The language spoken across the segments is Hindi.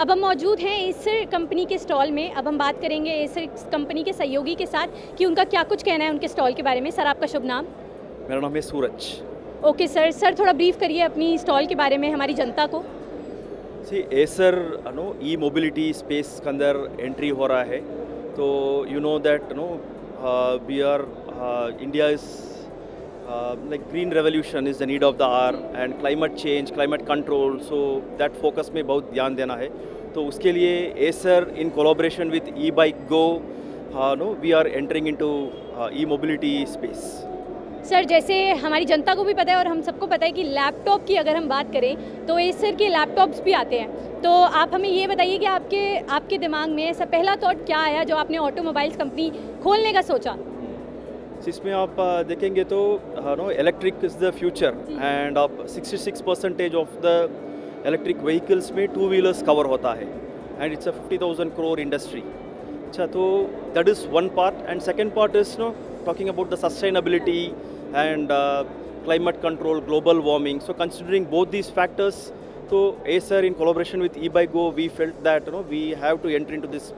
अब हम मौजूद हैं एसर कंपनी के स्टॉल में। अब हम बात करेंगे एसर कंपनी के सहयोगी के साथ कि उनका क्या कुछ कहना है उनके स्टॉल के बारे में। सर, आपका शुभ नाम? मेरा नाम है सूरज। ओके सर, थोड़ा ब्रीफ करिए अपनी स्टॉल के बारे में हमारी जनता को। एसर ई मोबिलिटी स्पेस के अंदर एंट्री हो रहा है, तो you know that we are India is like green revolution is the need of the hour and climate change, climate control, so that focus में बहुत ध्यान देना है। तो उसके लिए Acer in collaboration with e bike go we are entering into e mobility space. Sir, जैसे हमारी जनता को भी पता है और हम सबको पता है कि लैपटॉप की अगर हम बात करें तो एसर के लैपटॉप्स भी आते हैं, तो आप हमें ये बताइए कि आपके दिमाग में ऐसा पहला थॉट क्या आया जो आपने ऑटोमोबाइल्स कंपनी खोलने का सोचा? इसमें आप देखेंगे तो electric is the future and आप 66% ऑफ द इलेक्ट्रिक व्हीकल्स में 2 व्हीलर्स कवर होता है and it's a 50,000 crore industry. अच्छा, तो that is one part and second part is talking about the sustainability and climate control, global warming. So considering both these factors, so Acer in collaboration with eBikeGo, we felt that we have to enter into this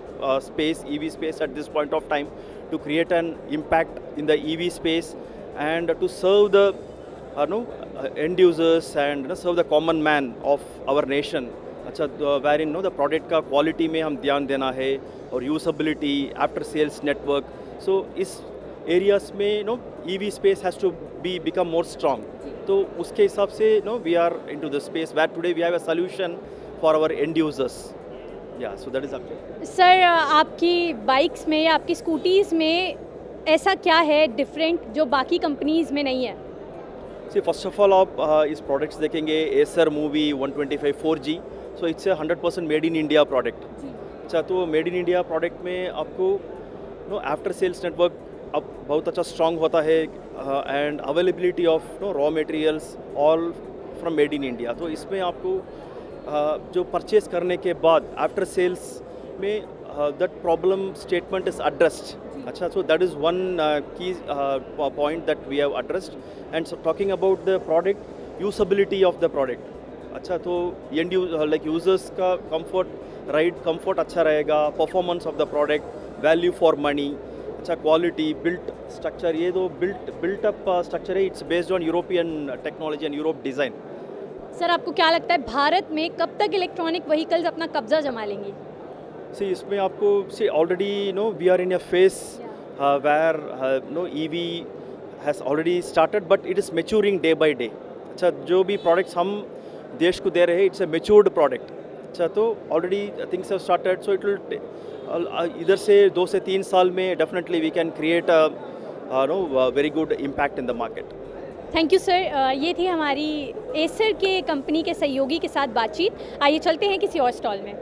space, EV space at this point of time to create an impact in the EV space and to serve the end users and serve the common man of our nation. अच्छा, wherein the product का quality में हम ध्यान देना है और usability, after sales network. So इस एरियाज में EV space has to be become more strong, तो उसके हिसाब से we are into the space where today we have a solution for our end users. या so that is up. Sir, आपकी बाइक्स में या आपकी स्कूटीज़ में ऐसा क्या है डिफरेंट जो बाकी कंपनीज़ में नहीं है? सी, फर्स्ट ऑफ ऑल आप इस प्रोडक्ट्स देखेंगे Acer movie 125 4G, so it's 100% made in India product. अच्छा, तो मेड इन इंडिया प्रोडक्ट में आपको आफ्टर सेल्स नेटवर्क अब बहुत अच्छा स्ट्रॉन्ग होता है and availability of raw materials all from made in India. तो इसमें आपको जो परचेज करने के बाद आफ्टर सेल्स में that problem statement is addressed. अच्छा, so that is one key point that we have addressed and talking about the product usability of the product. अच्छा, तो एंड लाइक यूजर्स का कंफर्ट, राइड कंफर्ट अच्छा रहेगा, performance of the product, value for money, अच्छा क्वालिटी, बिल्ट स्ट्रक्चर, ये तो बिल्ट अप स्ट्रक्चर है, it's based on European technology and Europe design. Sir, आपको क्या लगता है भारत में कब तक इलेक्ट्रॉनिक व्हीकल्स अपना कब्जा जमा लेंगी? सी, इसमें आपको see already we are in a phase where EV has already started but it is maturing day by day. अच्छा, जो भी प्रोडक्ट्स हम देश को दे रहे हैं इट्स अ मेच्योर्ड प्रोडक्ट। अच्छा, तो already things have started, so it will इधर से 2 से 3 साल में definitely we can create a very good impact in the market. Thank you sir. ये थी हमारी एसर के कंपनी के सहयोगी के साथ बातचीत। आइए चलते हैं किसी और स्टॉल में।